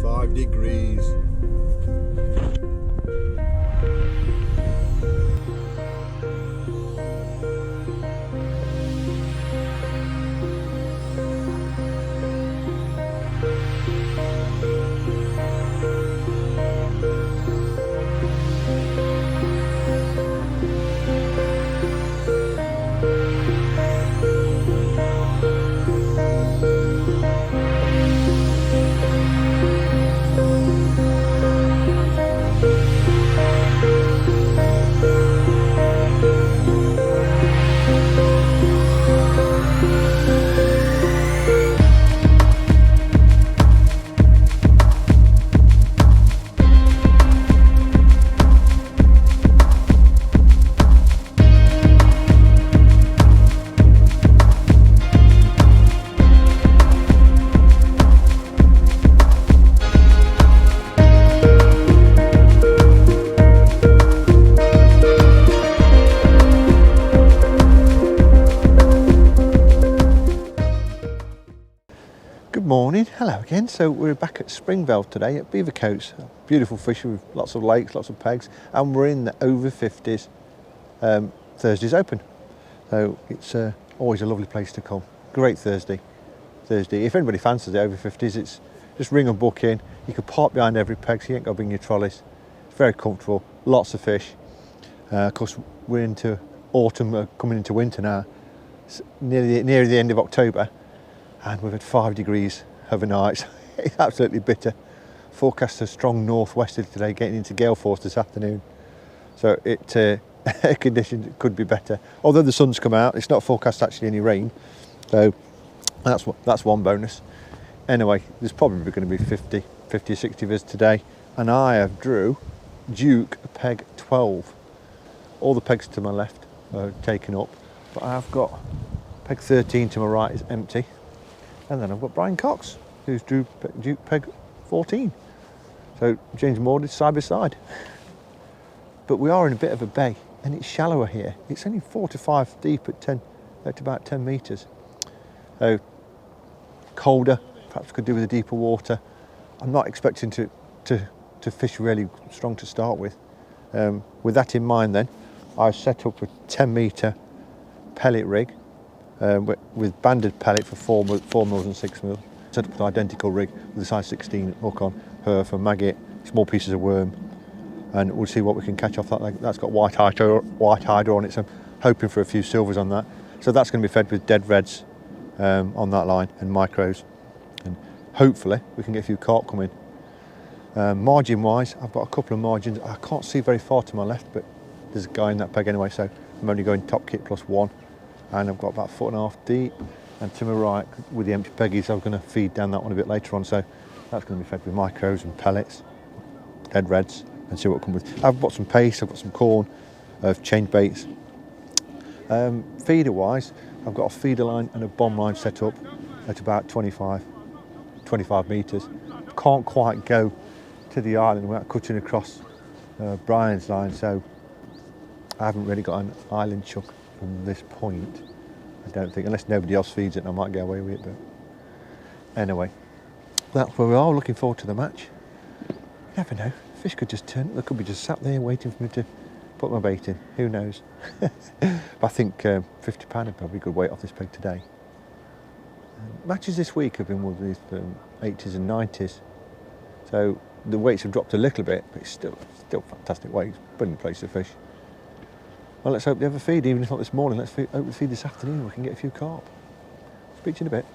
5 degrees. Good morning, hello again. So we're back at Springvale today at Beaver Coats. Beautiful fishing with lots of lakes, lots of pegs, and we're in the over 50s Thursdays Open. So it's always a lovely place to come. Great Thursday. If anybody fancies the over 50s, it's just ring and book in. You can park behind every peg, so you ain't got to bring your trolleys. It's very comfortable, lots of fish. Of course, we're into autumn, coming into winter now. It's near the end of October. And we've had 5 degrees overnight. It's absolutely bitter. Forecast a strong northwesterly today, getting into gale force this afternoon. So air conditions could be better. Although the sun's come out, it's not forecast actually any rain. So that's one bonus. Anyway, there's probably going to be 50 or 60 of us today. And I have drew Duke peg 12. All the pegs to my left are taken up, but I've got peg 13 to my right is empty. And then I've got Brian Cox, who's drew Duke peg 14. So James Moore is side by side. But we are in a bit of a bay, and it's shallower here. It's only 4 to 5 deep at about 10 metres. So colder, perhaps could do with the deeper water. I'm not expecting to fish really strong to start with. With that in mind then, I've set up a 10 metre pellet rig. With banded pellet for 4 mils and 6 mils. Set up an identical rig with a size 16 hook on her for maggot, small pieces of worm, and we'll see what we can catch off that. That's got white hydro on it, so I'm hoping for a few silvers on that. So that's going to be fed with dead reds on that line and micros, and hopefully we can get a few carp coming. Margin wise, I've got a couple of margins. I can't see very far to my left, but there's a guy in that peg anyway, so I'm only going top kit +1. And I've got about 1.5 foot deep, and to my right with the empty peggies I'm going to feed down that one a bit later on, so that's going to be fed with micros and pellets, dead reds, and see what comes with. I've got some paste, I've got some corn, I've changed baits. Feeder wise, I've got a feeder line and a bomb line set up at about 25 metres. Can't quite go to the island without cutting across Brian's line, so I haven't really got an island chuck from this point, I don't think, unless nobody else feeds it and I might get away with it. But anyway, that's where we are. Looking forward to the match. You never know, fish could just turn up. They could be just sat there waiting for me to put my bait in, who knows. But I think £50 would probably be a good weight off this peg today. Matches this week have been with these 80s and 90s, so the weights have dropped a little bit, but it's still fantastic weights, brilliant place to fish. Well, let's hope they have a feed, even if not this morning. Let's hope they feed this afternoon. We can get a few carp. Speak to you in a bit.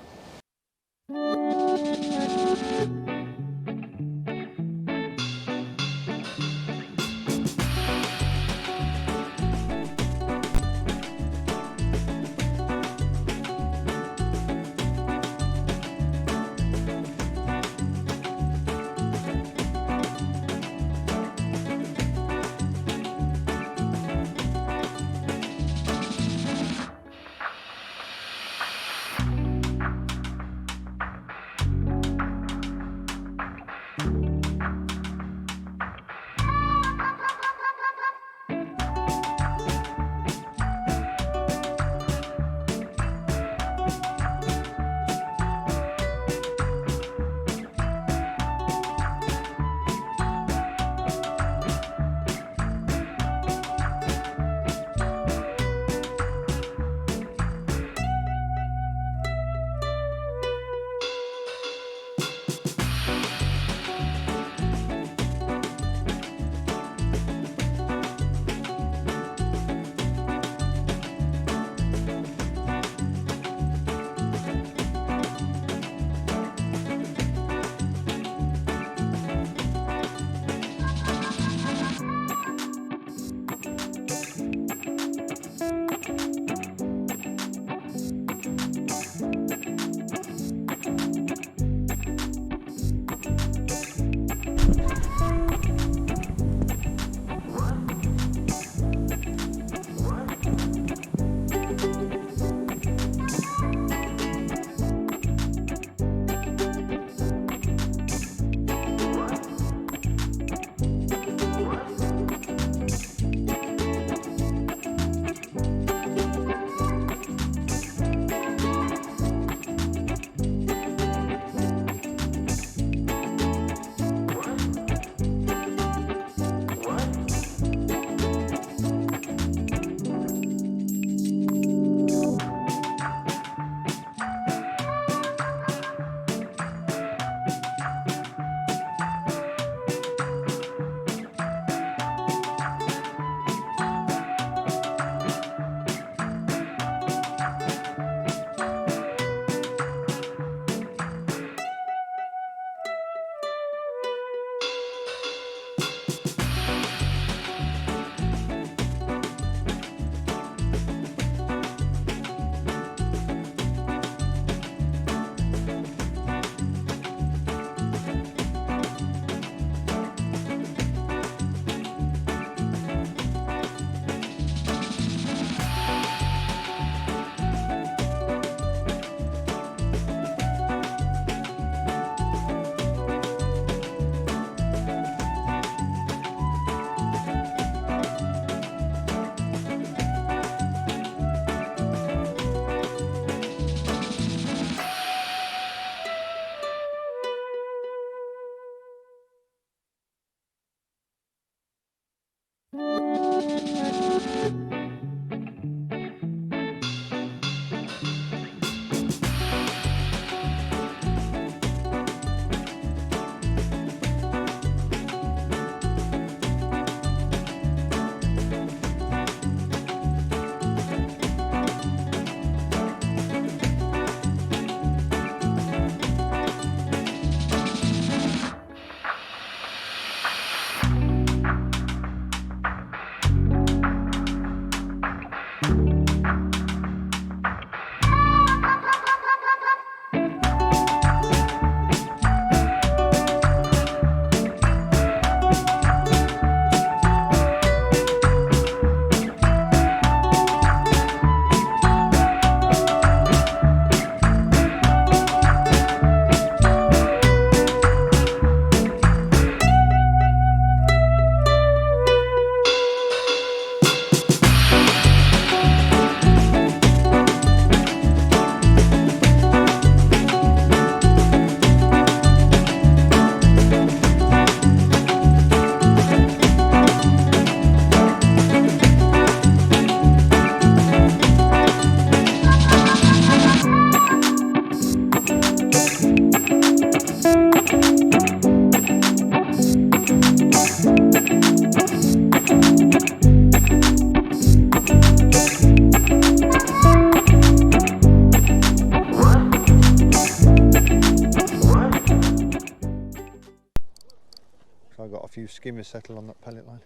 I got a few skimmers settled on that pellet line.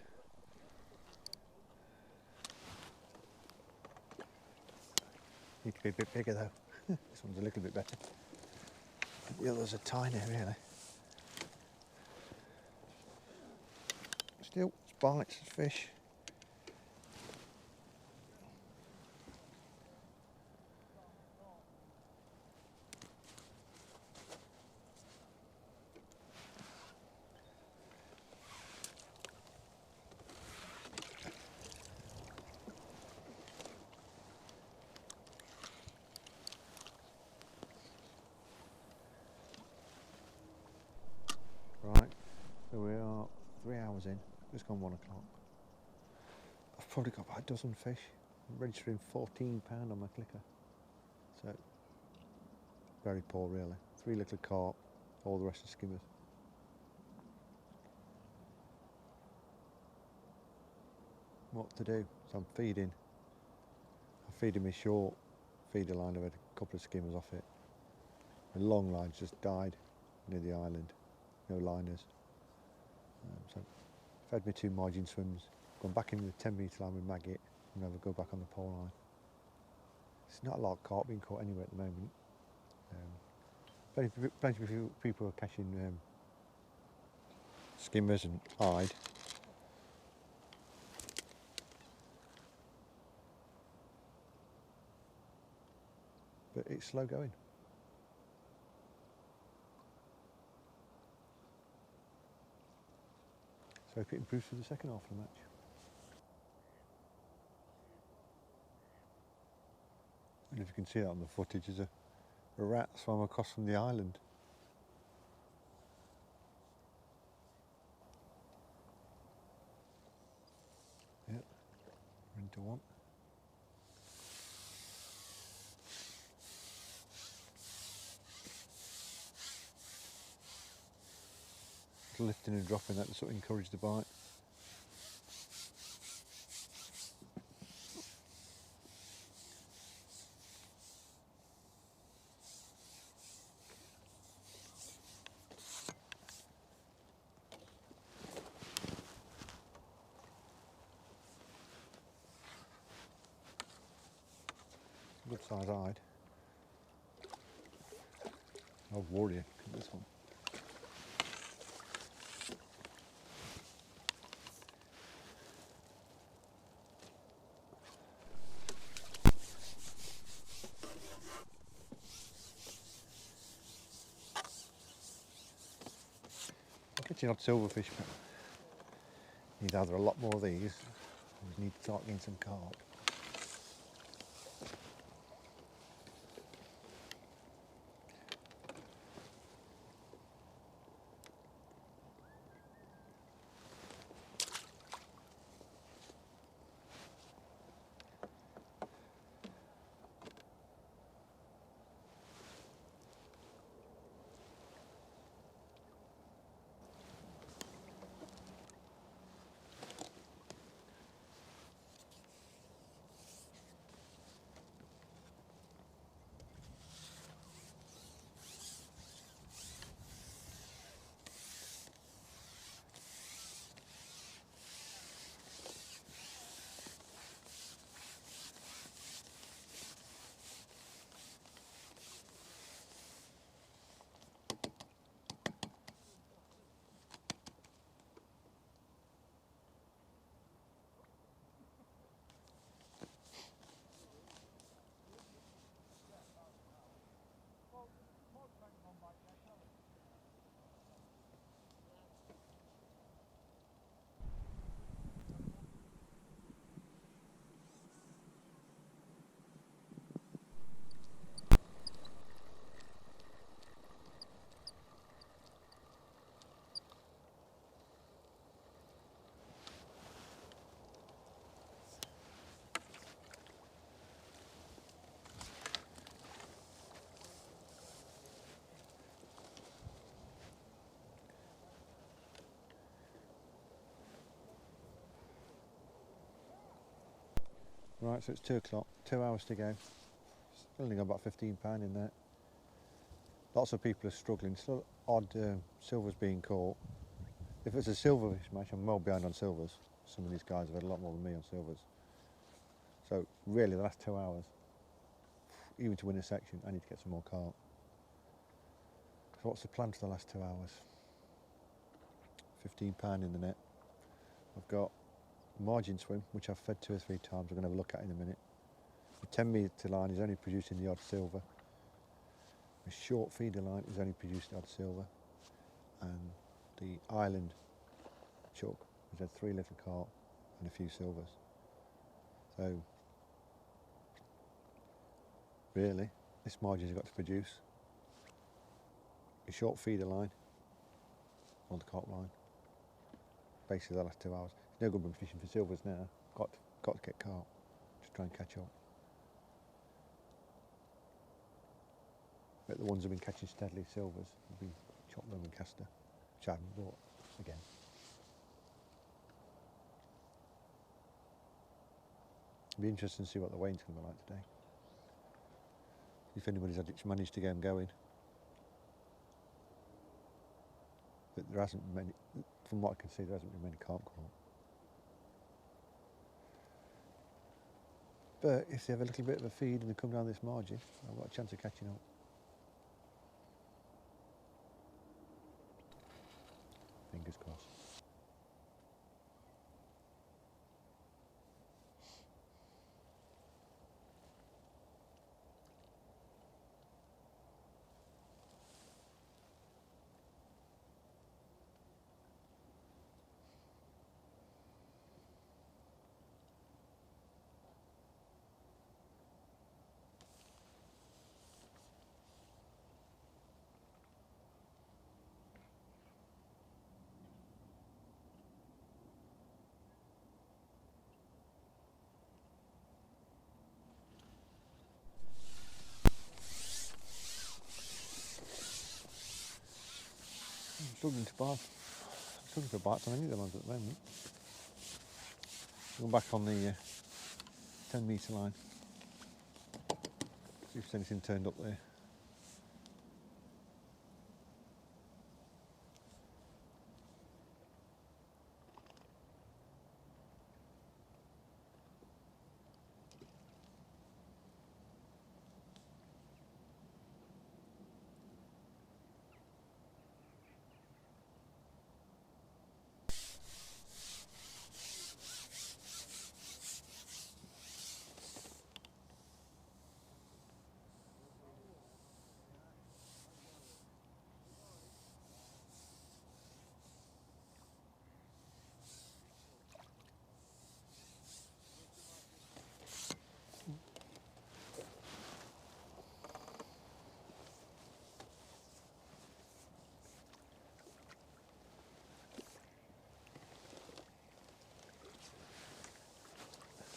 Need to be a bit bigger though. This one's a little bit better. The others are tiny really. Still, it's bites, it's fish. Right, so we are 3 hours in, just gone 1 o'clock. I've probably got about a dozen fish. I'm registering £14 on my clicker. So, very poor really. 3 little carp, all the rest are skimmers. What to do? So I'm feeding. I'm feeding me short feeder line. I've had a couple of skimmers off it. The long lines just died near the island. No liners. So fed me 2 margin swims. Gone back into the 10-metre line with maggot and never go back on the pole line. There's not a lot of carp being caught anywhere at the moment. Plenty of people are catching skimmers and hide. But it's slow going. So hope it improves for the second half of the match. And if you can see that on the footage, there's a rat swam across from the island. Yeah, we're into one. Lifting and dropping that to sort of encourage the bite. Good size hide. Oh, warrior, look at this one. I'm catching odd silverfish, but need either a lot more of these, or we need to start getting some carp. Right, so it's 2 o'clock, 2 hours to go. Still only got about £15 in there. Lots of people are struggling, still odd silvers being caught. If it's a silverfish match, I'm well behind on silvers. Some of these guys have had a lot more than me on silvers. So really the last 2 hours, even to win a section, I need to get some more carp. So what's the plan for the last 2 hours? £15 in the net. I've got margin swim, which I've fed 2 or 3 times. We're going to have a look at in a minute. The 10 metre line is only producing the odd silver. The short feeder line is only producing the odd silver. And the island chuck has had 3 little carp and a few silvers. So really, this margin's got to produce a short feeder line on the carp line. Basically the last 2 hours. It's no good when fishing for silvers now. Got to get carp. Just try and catch up. But the ones I've been catching steadily, silvers, will be chopped low and caster, which I haven't bought again. It'll be interesting to see what the weighing's going to be like today. If anybody's managed to get them going. But there hasn't been many, from what I can see, there hasn't been many carp caught. But if they have a little bit of a feed and they come down this margin, I've got a chance of catching up. Fingers crossed. I'm struggling to bite. I'm struggling for bites on any of the ones at the moment. Going back on the 10 metre line. See if there's anything turned up there.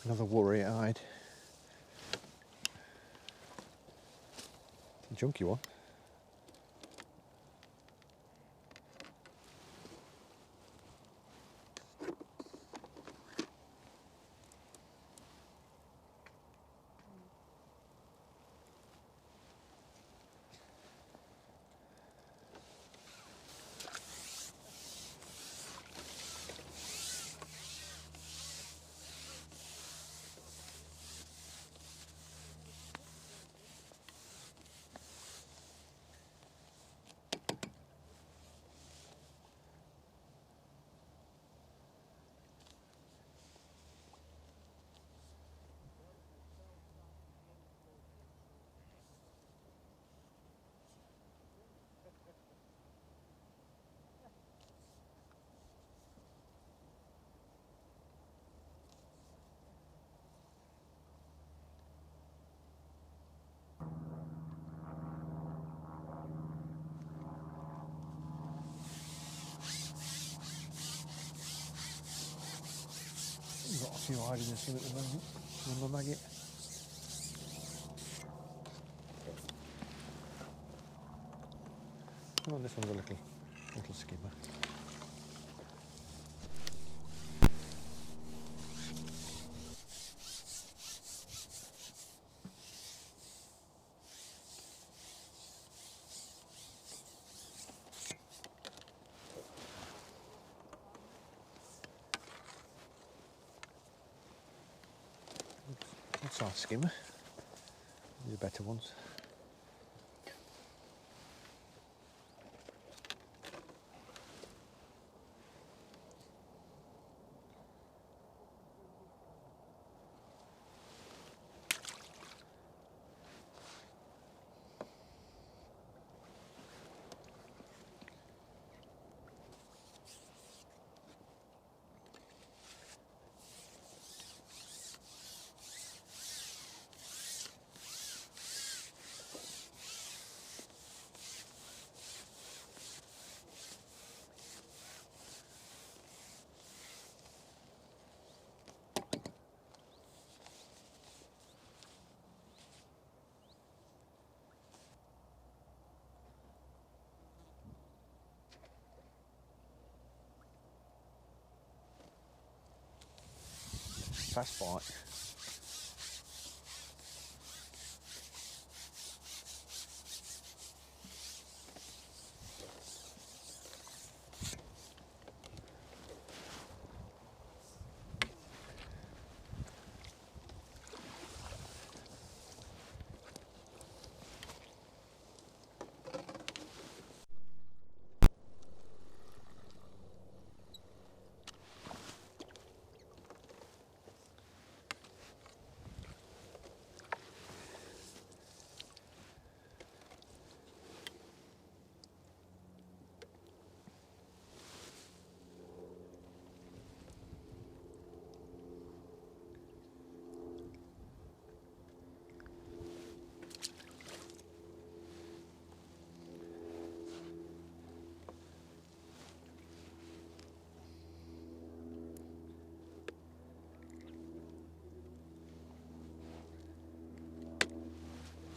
Another worry-eyed. A chunky one. Got a few hiding in some at the moment. On my maggot. Oh, this one's a little skimmer. That's our skimmer. These are better ones. Fast bite.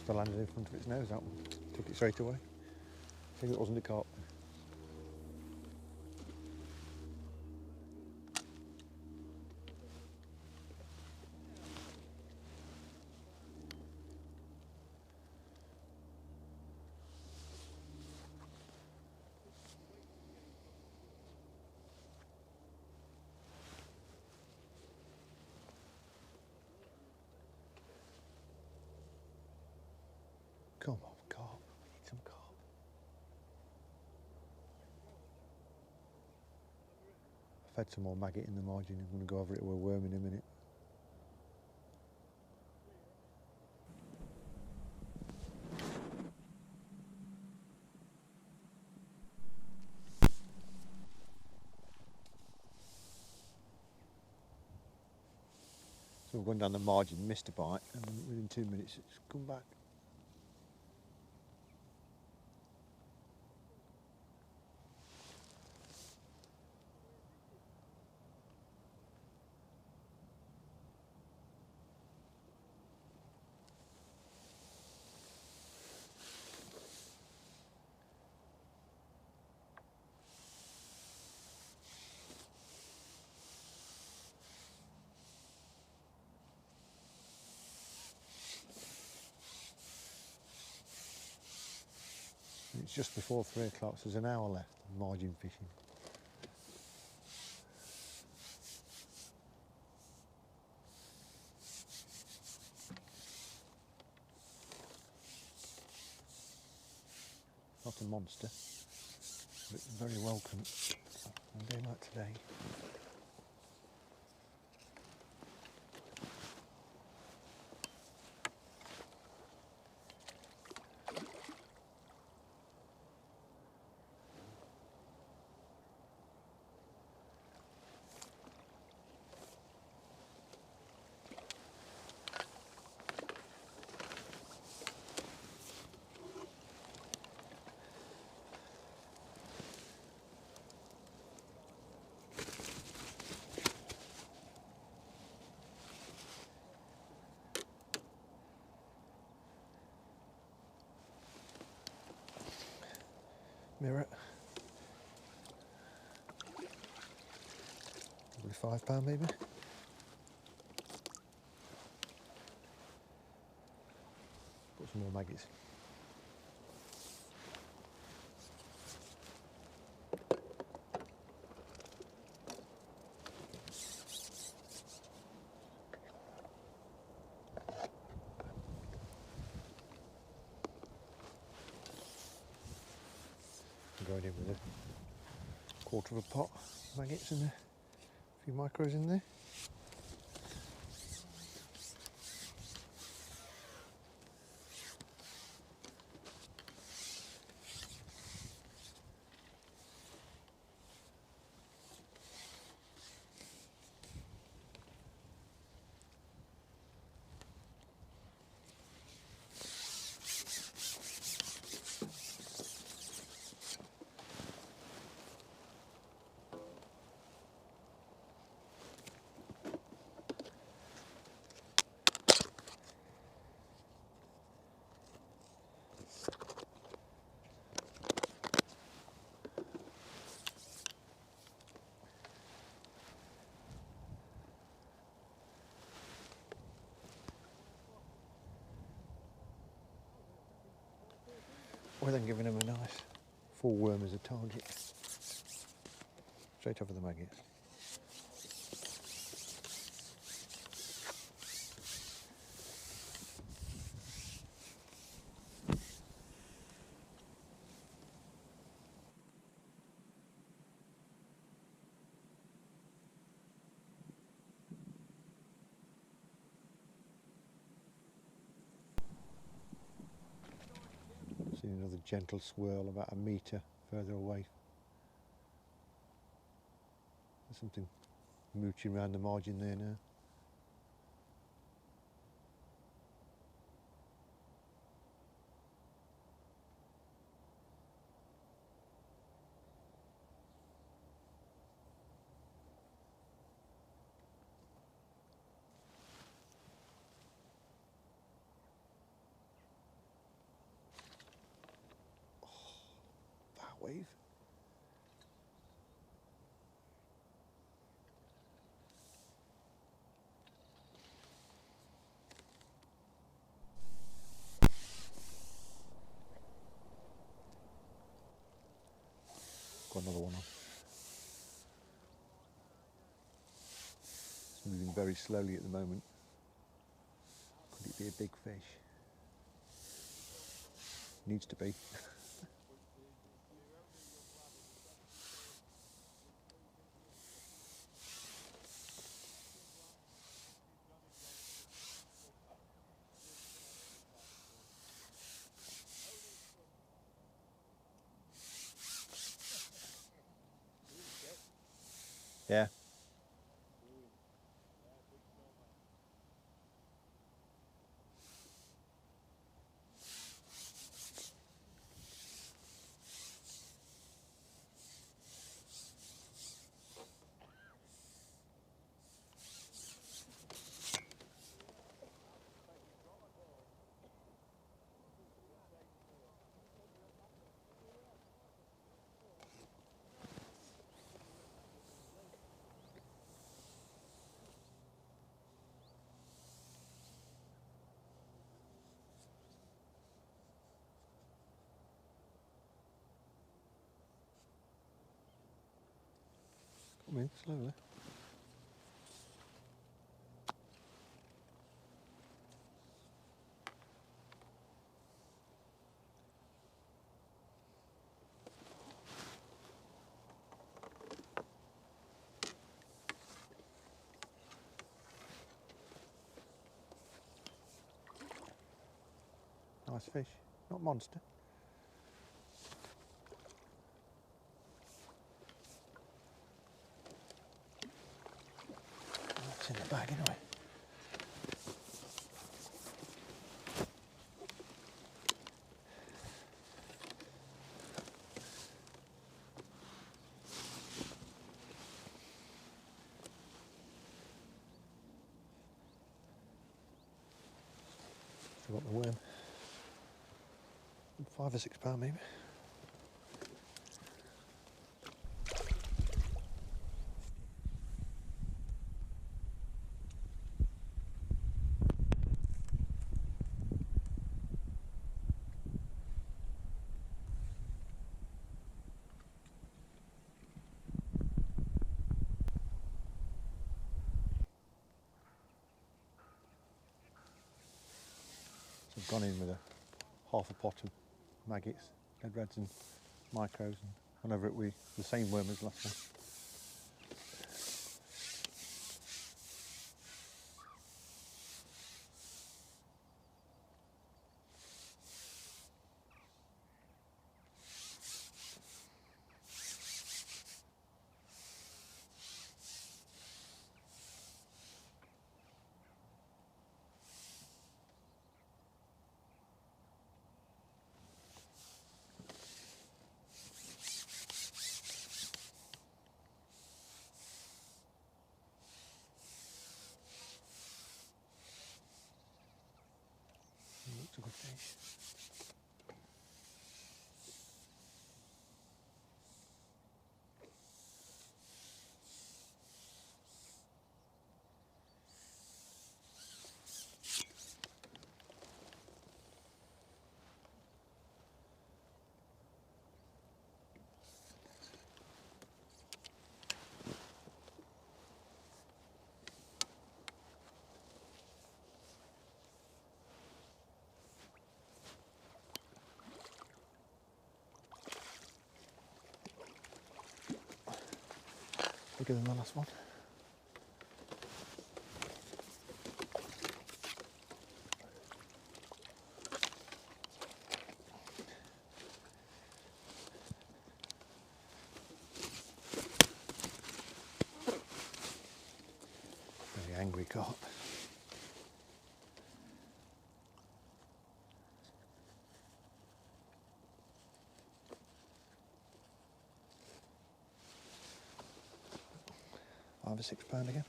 I landed in front of its nose, that one. Took it straight away. I think it wasn't a carp. Come on, carp. We need some carp. I've had some more maggot in the margin. I'm going to go over it with a worm in a minute. So we've gone down the margin, missed a bite, and then within 2 minutes it's come back. It's just before 3 o'clock, so there's an hour left of margin fishing. Not a monster, but very welcome on a day like today. Mirror. Probably £5 maybe. Put some more maggots. going in with a quarter of a pot maggots and a few micros in there. We're then giving them a nice full worm as a target, straight over the maggots. See another gentle swirl about a metre further away. There's something mooching around the margin there now. That wave. Got another one on. It's moving very slowly at the moment. Could it be a big fish? Needs to be. Yeah. Come in slowly. Nice fish, not monster. That's in the bag anyway. Still got the worm. 5 or 6 pound maybe. So I've gone in with a half a pot of maggots, dead reds and micros, and whenever it be the same worm as the last one. Looks a good fish. Bigger than the last one. Very angry carp. £5 or £6 again.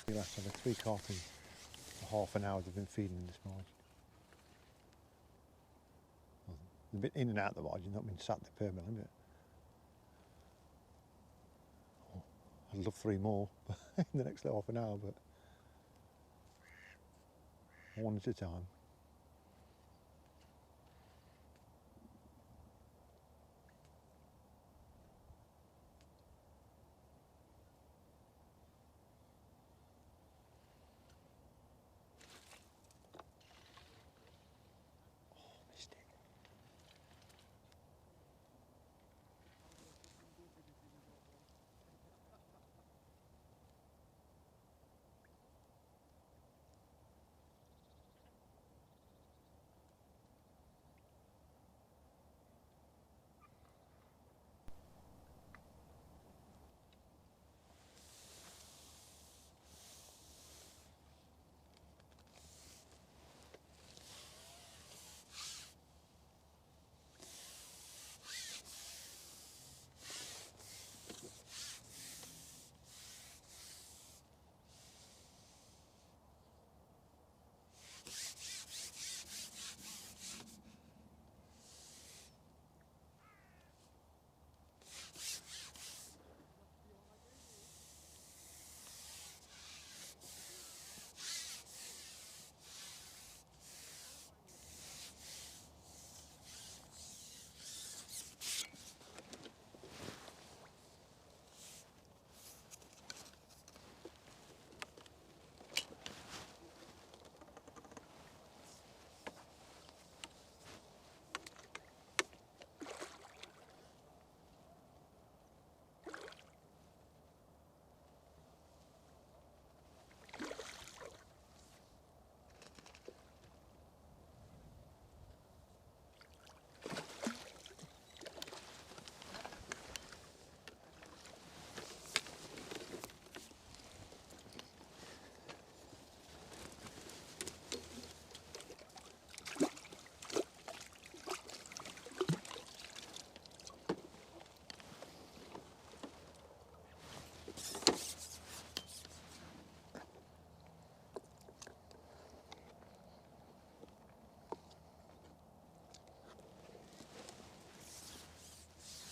You'll have to have a 3 carp in for half an hour they've been feeding this margin. Well, they've been in and out the margin, not been sat there permanently, but I'd love 3 more in the next half an hour, but one at a time. Oh, missed it.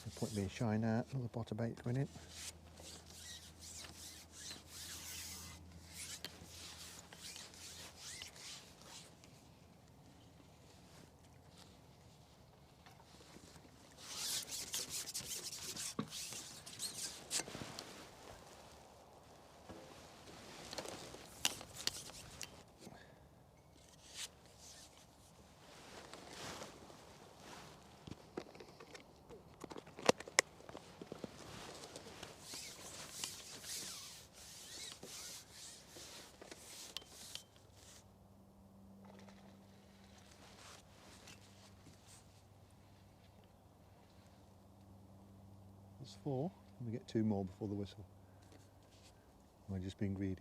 No point being shy now, another pot of bait going in. That's 4. Let me get 2 more before the whistle. Am I just being greedy?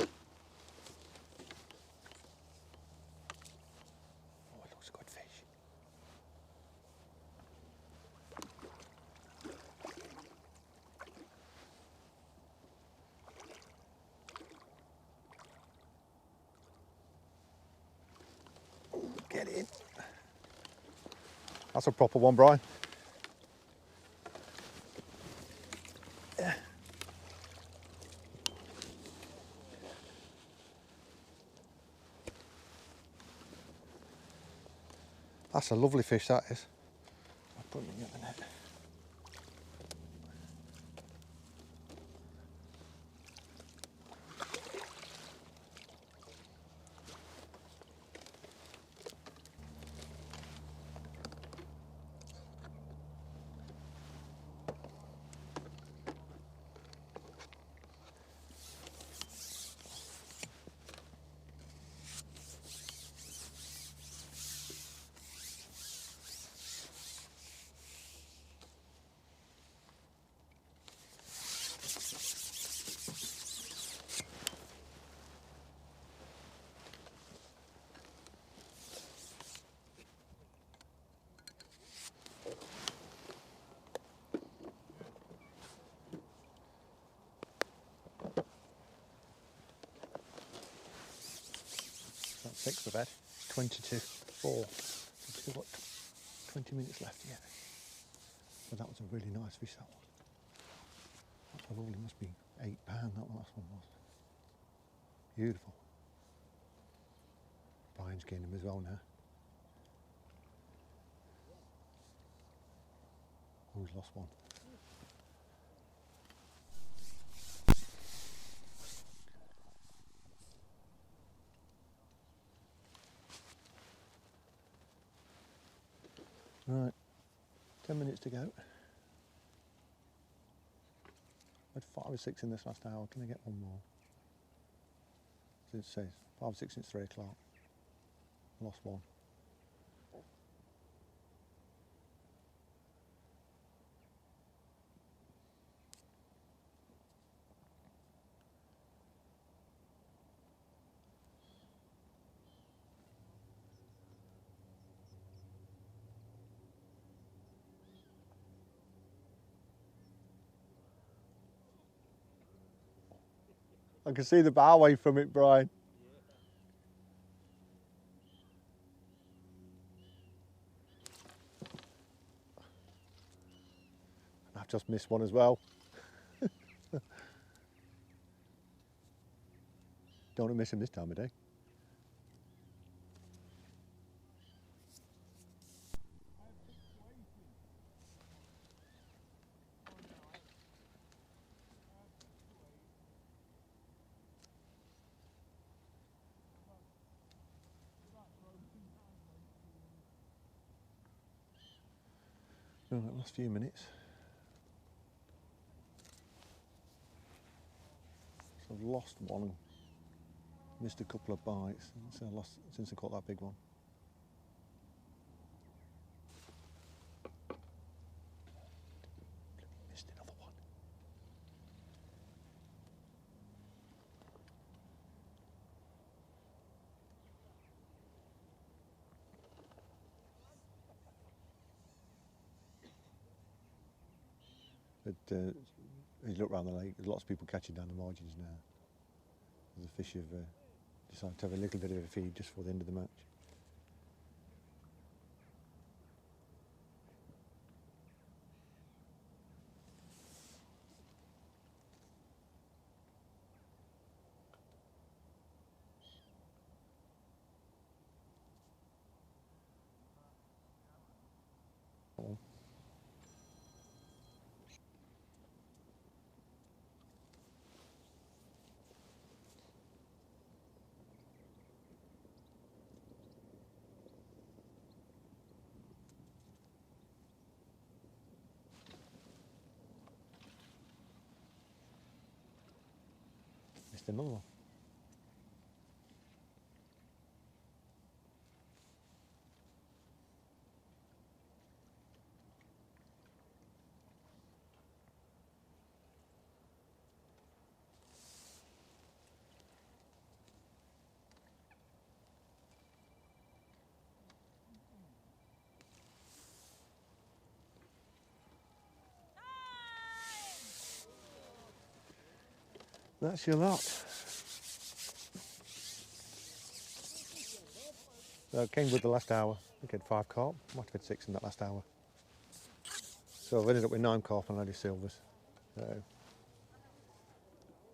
Oh, it looks a good fish. Get in. That's a proper one, Brian. That's a lovely fish, that is. I'll put him in the net. That's 6 we've had. 20 to 4. We've still got 20 minutes left yet. But that was a really nice fish, that one. That probably must be £8, that last one was. Beautiful. Brian's getting him as well now. Oh, he's lost one. Right, 10 minutes to go. I had 5 or 6 in this last hour. Can I get one more? As it says, 5 or 6 since 3 o'clock. Lost one. I can see the bar wave from it, Brian. I've just missed one as well. Don't want to miss him this time of day. Right, last few minutes. So I've lost one and missed a couple of bites since I caught that big one. Missed another one. Had you look around the lake, there's lots of people catching down the margins now. The fish have decided to have a little bit of a feed just for the end of the match. Missed another one. That's your lot. So it came with the last hour. I think I had 5 carp. Might have had 6 in that last hour. So I've ended up with 9 carp and a load of silvers. So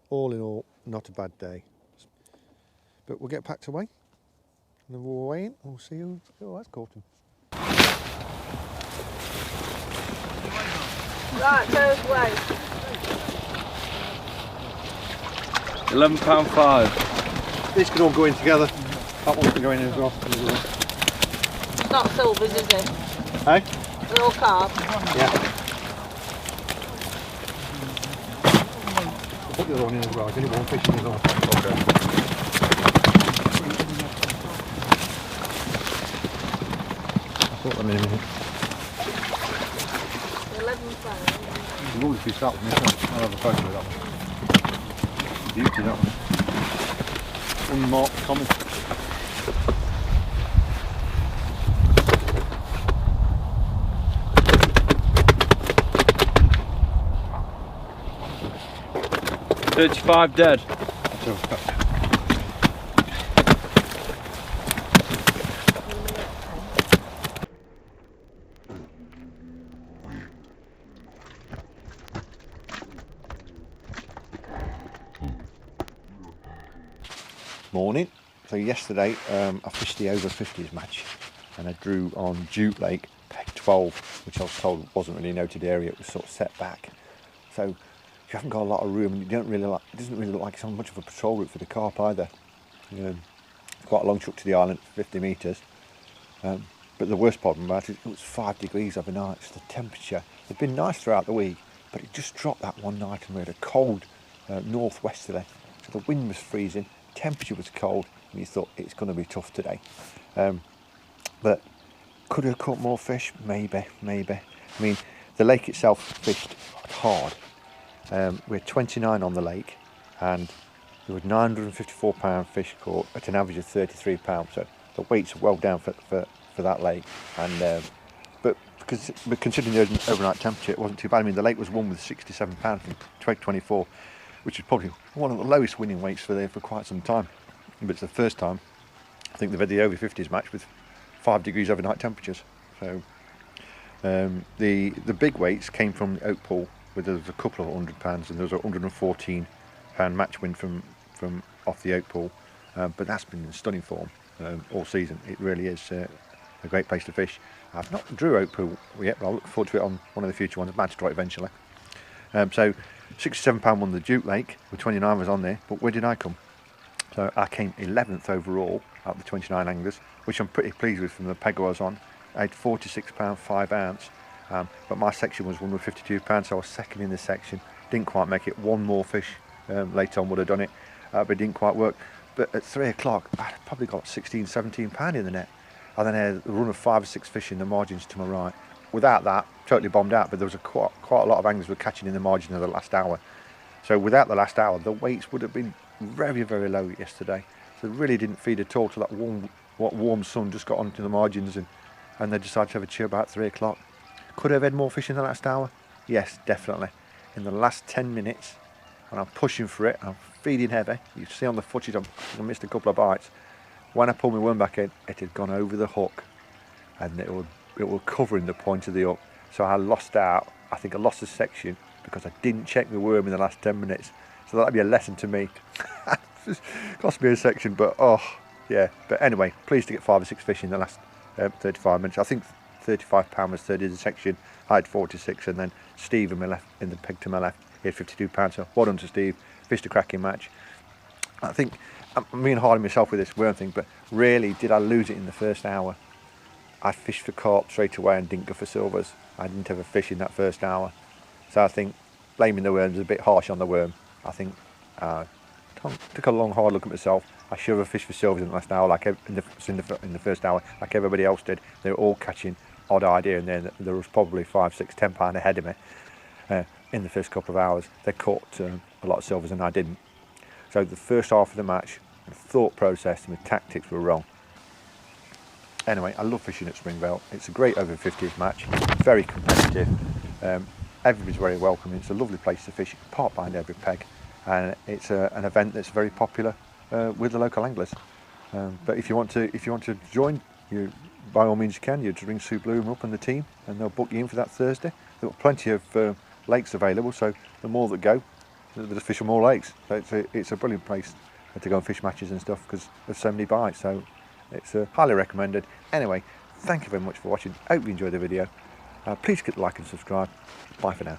all in all, not a bad day. But we'll get packed away. And then we'll weigh in. We'll see who has caught him. Right, first weigh. £11.5. These can all go in together. That one can go in as well. It's not silvers, is it? Hey? They're all carp. Yeah. I'll put the other one in as well. There's only one fish in as well. Okay. I'll put them in a minute. 11 You'll always be that one, isn't it? I'll have a photo of that one. Beauty, that one. Unmarked common. $35 dead. Morning. So yesterday I fished the over 50s match and I drew on Jute Lake peg 12, which I was told wasn't really a noted area. It was sort of set back. So you haven't got a lot of room and you don't really like, it doesn't really look like it's on much of a patrol route for the carp either. Quite a long trip to the island, 50 metres. But the worst problem about it, it was 5 degrees overnight. So the temperature had been nice throughout the week, but it just dropped that one night and we had a cold northwesterly. So the wind was freezing. Temperature was cold and you thought it's going to be tough today, but could have caught more fish, maybe. I mean, the lake itself fished hard. We had 29 on the lake and there was 954 pound fish caught at an average of 33 pounds, so the weights are well down for that lake. And but considering the overnight temperature, it wasn't too bad. I mean, the lake was won with 67 pounds from 24, which is probably one of the lowest winning weights for quite some time. But it's the first time I think they've had the over 50s match with 5 degrees overnight temperatures. So the big weights came from the Oak Pool, where there was a couple of £100 and there was a £114 match win from off the Oak Pool. But that's been in stunning form all season. It really is a great place to fish. I've not drew Oak Pool yet, but I'll look forward to it on one of the future ones. I'm about to draw it eventually. So £67 won the Duke Lake, with 29 was on there, but where did I come? So I came 11th overall out of the 29 anglers, which I'm pretty pleased with from the peg I was on. I had £46 5 ounce, but my section was won with £52, so I was second in the section. Didn't quite make it. One more fish later on would have done it, but it didn't quite work. But at 3 o'clock, I probably got £16-17 in the net. I then had a run of 5 or 6 fish in the margins to my right. Without that, totally bombed out, but there was quite a lot of anglers were catching in the margin of the last hour. So without the last hour, the weights would have been very, very low yesterday. So it really didn't feed at all till that warm sun just got onto the margins, and they decided to have a cheer about 3 o'clock. Could I have had more fish in the last hour? Yes, definitely. in the last 10 minutes, and I'm pushing for it, I'm feeding heavy. You see on the footage I missed a couple of bites. When I pulled my worm back in, it had gone over the hook, and it was covering the point of the hook. So I lost out. I think I lost a section because I didn't check the worm in the last 10 minutes. So that'd be a lesson to me. Cost me a section, but oh yeah. But anyway, pleased to get 5 or 6 fish in the last 35 minutes. I think 35 pound was 30 the section. I had 46, and then Steve in my left, in the peg to my left, he had 52 pounds. So well done to Steve. Fished a cracking match. I think I'm being hard on myself with this worm thing, but really, did I lose it in the first hour? I fished for carp straight away and didn't go for silvers. I didn't have a fish in that first hour. So I think blaming the worm is a bit harsh on the worm. I think took a long hard look at myself. I should have fished for silvers in the last hour, like in the first hour, like everybody else did. They were all catching odd idea, and then there was probably 5, 6, 10 pound ahead of me in the first couple of hours. They caught a lot of silvers and I didn't. So the first half of the match, the thought process and the tactics were wrong. Anyway, I love fishing at Springvale. It's a great over 50s match, very competitive. Everybody's very welcoming. It's a lovely place to fish. You can park behind every peg, and it's an event that's very popular with the local anglers. But if you want to join, you by all means you can. You just ring Sue Bloom up and the team, and they'll book you in for that Thursday. There are plenty of lakes available, so the more that go, the just fish on more lakes. So it's a brilliant place to go and fish matches and stuff because there's so many bites. So it's highly recommended. Anyway, thank you very much for watching. Hope you enjoyed the video. Please click like and subscribe. Bye for now.